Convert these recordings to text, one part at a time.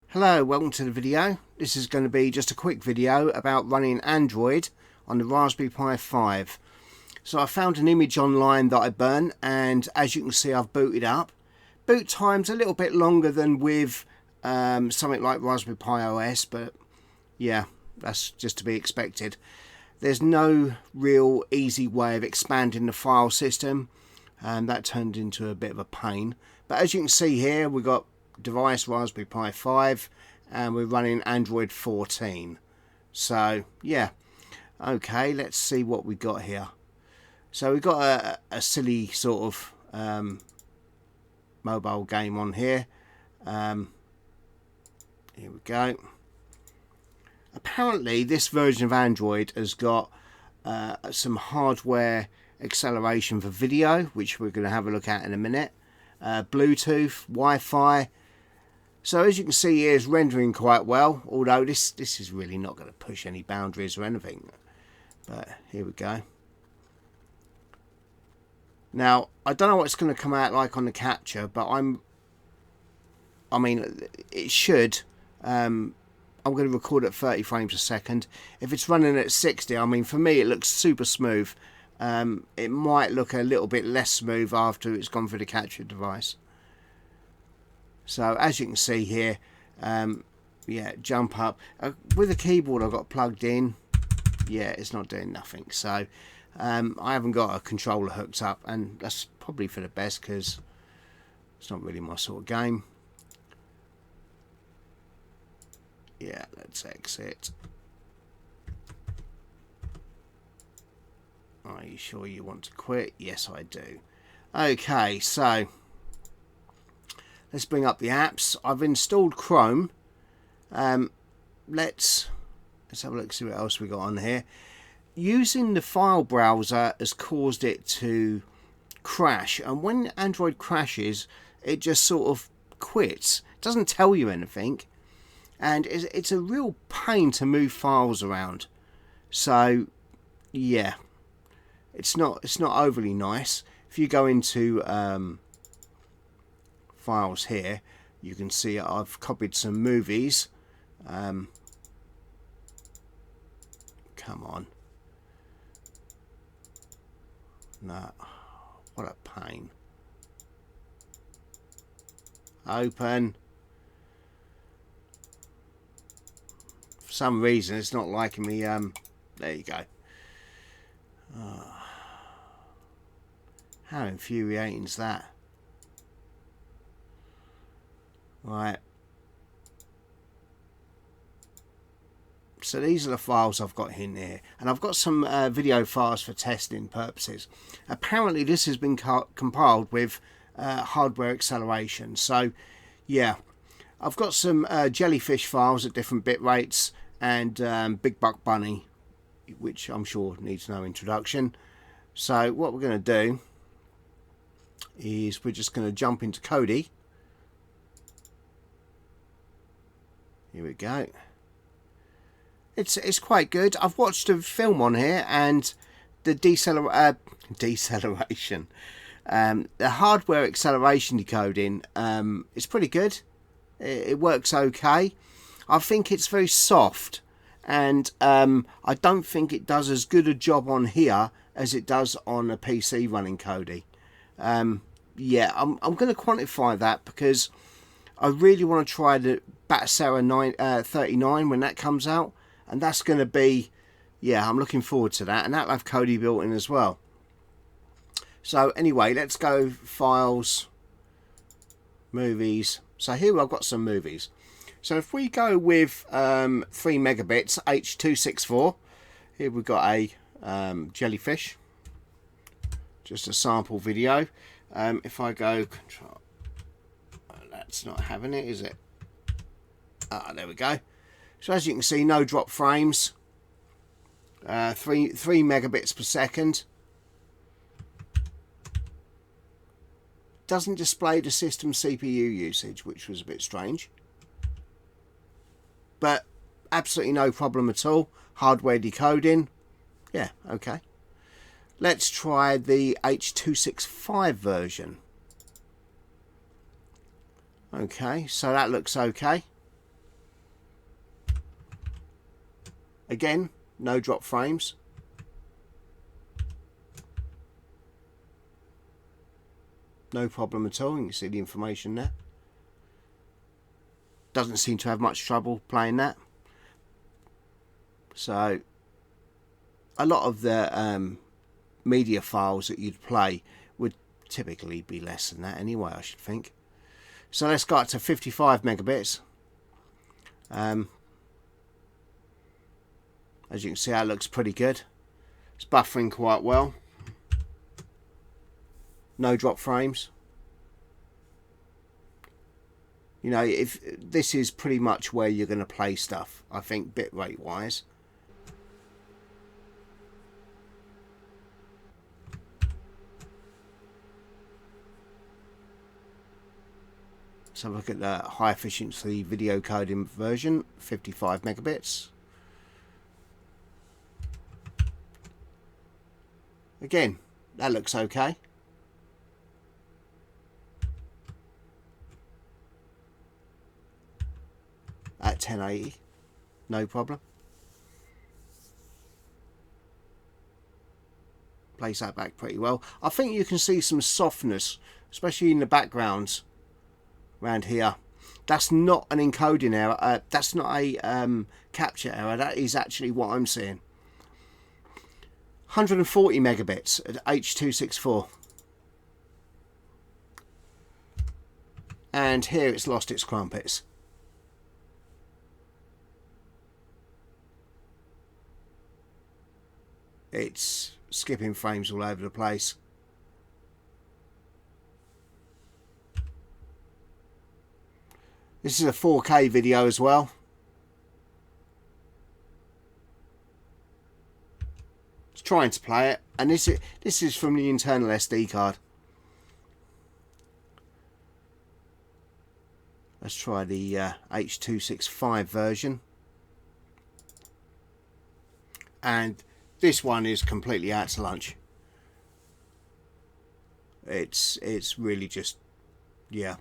Hello, welcome to the video. This is going to be just a quick video about running Android on the Raspberry Pi 5. So I found an image online that I burnt, and as you can see I've booted up. Boot time's a little bit longer than with something like Raspberry Pi OS, but yeah, that's just to be expected. There's no real easy way of expanding the file system, and that turned into a bit of a pain. But as you can see here, we've got device Raspberry Pi 5 and we're running Android 14. So yeah, okay, let's see what we got here. So we've got a silly sort of mobile game on here. Here we go. Apparently this version of Android has got some hardware acceleration for video, which we're going to have a look at in a minute. Bluetooth, Wi-Fi. So as you can see here, it's rendering quite well, although this is really not going to push any boundaries or anything. But here we go. Now, I don't know what it's going to come out like on the capture, but I mean, it should. I'm going to record at 30 frames a second. If it's running at 60, I mean, for me, it looks super smooth. It might look a little bit less smooth after it's gone through the capture device. So as you can see here, yeah, jump up. With the keyboard I've got plugged in, yeah, it's not doing nothing. So I haven't got a controller hooked up, and that's probably for the best because it's not really my sort of game. Yeah, let's exit. Are you sure you want to quit? Yes, I do. Okay, so let's bring up the apps. I've installed Chrome. Let's have a look, see what else we got on here. Using the file browser has caused it to crash, and when Android crashes, it just sort of quits. It doesn't tell you anything, and it's a real pain to move files around. So yeah, it's not overly nice. If you go into files here, you can see I've copied some movies. Come on. No, what a pain. Open. For some reason it's not liking me. There you go. How infuriating is that? Right. So these are the files I've got in here, and I've got some video files for testing purposes. Apparently this has been compiled with hardware acceleration. So yeah, I've got some jellyfish files at different bit rates, and Big Buck Bunny, which I'm sure needs no introduction. So what we're going to do is we're just going to jump into Kodi. Here we go. It's quite good. I've watched a film on here, and the deceleration, the hardware acceleration decoding is pretty good. It works okay. I think it's very soft, and I don't think it does as good a job on here as it does on a PC running Kodi. Yeah, I'm going to quantify that because I really want to try the Batacera 39 when that comes out, and that's going to be, yeah, I'm looking forward to that, and that'll have Kodi built in as well. So anyway, let's go files, movies. So here I've got some movies. So if we go with 3 megabits H.264, here we've got a jellyfish, just a sample video. If I go control, that's not having it, is it? Ah, there we go. So as you can see, no drop frames, 3 megabits per second. Doesn't display the system CPU usage, which was a bit strange. But absolutely no problem at all. Hardware decoding, Yeah, okay. Let's try the H.265 version. Okay, so that looks okay. Again, no drop frames. No problem at all. You can see the information there. Doesn't seem to have much trouble playing that. So a lot of the media files that you'd play would typically be less than that anyway, I should think. So let's go up to 55 megabits. As you can see, that looks pretty good. It's buffering quite well. No drop frames. You know, if this is pretty much where you're going to play stuff, I think, bitrate wise. So look at the high efficiency video coding version, 55 megabits. Again, that looks okay. At 1080, no problem. Plays that back pretty well. I think you can see some softness, especially in the backgrounds around here. That's not an encoding error. That's not a capture error. That is actually what I'm seeing. 140 megabits at H.264. And here it's lost its crumpets. It's skipping frames all over the place. This is a 4K video as well. It's trying to play it, and this is from the internal SD card. Let's try the H.265 version. And this one is completely out to lunch. It's really just, yeah.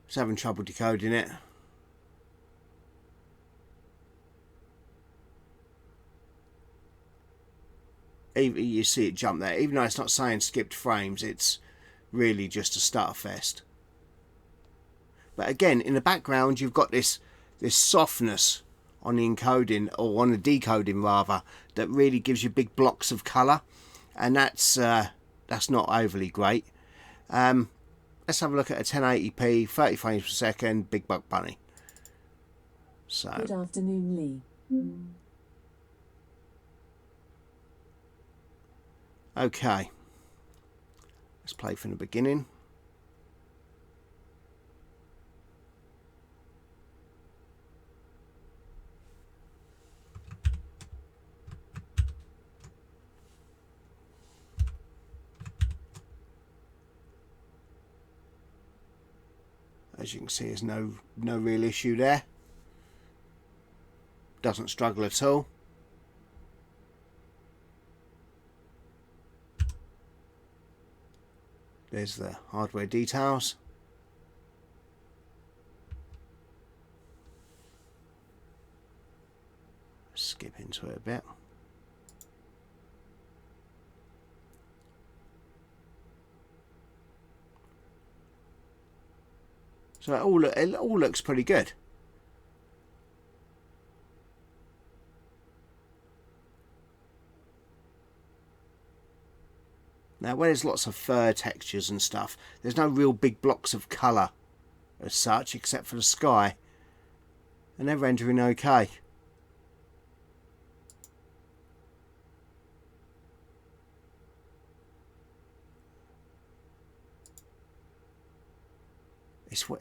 It's having trouble decoding it. Even you see it jump there. Even though it's not saying skipped frames, it's really just a stutter fest. But again, in the background, you've got this softness on the encoding, or on the decoding rather, that really gives you big blocks of colour, and that's not overly great. Let's have a look at a 1080p, 30 frames per second, Big Buck Bunny. So, good afternoon, Lee. Okay, let's play from the beginning. As you can see, there's no real issue there. Doesn't struggle at all. There's the hardware details. Skip into it a bit. So it all looks pretty good. Now, where there's lots of fur textures and stuff, there's no real big blocks of colour as such, except for the sky. And they're rendering okay.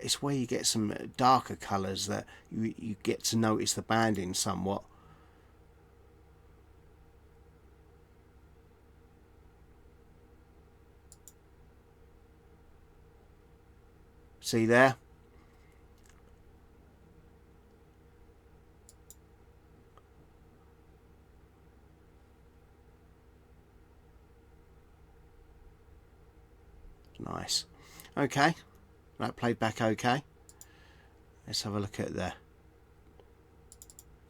It's where you get some darker colours that you get to notice the banding somewhat. See there? Nice. Okay, that played back okay. Let's have a look at the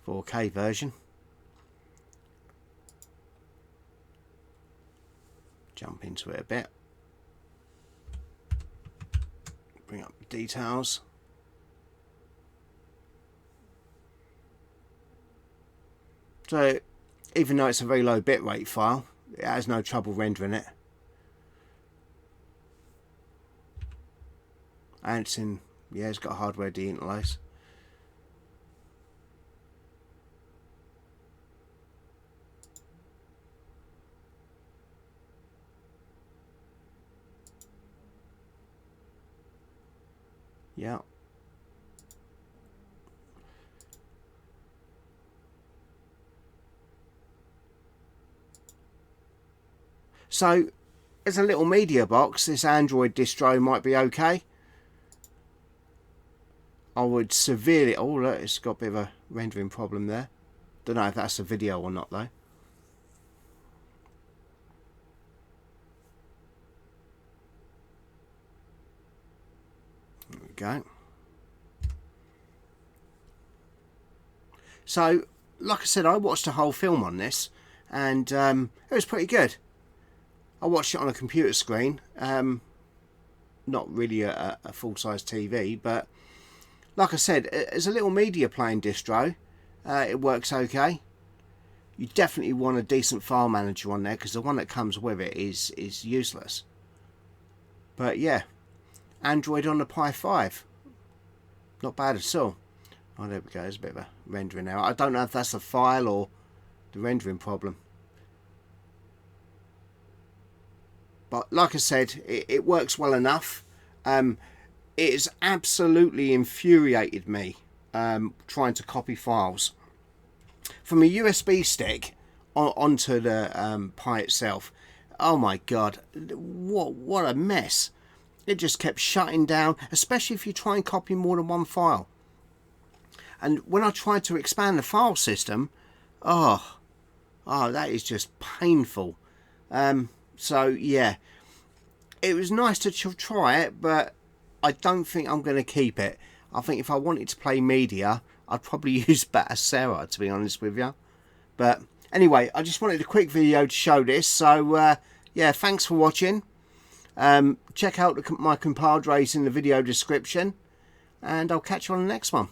4K version. Jump into it a bit. Bring up the details. So, even though it's a very low bitrate file, it has no trouble rendering it. And it's in, yeah, it's got hardware deinterlace. Yeah. So, as a little media box, this Android distro might be okay. I would severely... Oh, look, it's got a bit of a rendering problem there. Don't know if that's a video or not, though. There we go. So, like I said, I watched a whole film on this, and it was pretty good. I watched it on a computer screen, not really a full-size TV, but like I said, as a little media playing distro, it works okay. You definitely want a decent file manager on there, because the one that comes with it is useless. But yeah, Android on the Pi5, not bad at all. Oh, there we go, there's a bit of a rendering now. I don't know if that's the file or the rendering problem. But like I said, it works well enough. It has absolutely infuriated me trying to copy files from a USB stick onto the Pi itself. Oh my god, what a mess. It just kept shutting down, especially if you try and copy more than one file. And when I tried to expand the file system, oh that is just painful. So yeah, it was nice to try it, but I don't think I'm going to keep it. I think if I wanted to play media, I'd probably use better Sarah, to be honest with you. But anyway, I just wanted a quick video to show this. So yeah, thanks for watching. Check out my compadres in the video description, and I'll catch you on the next one.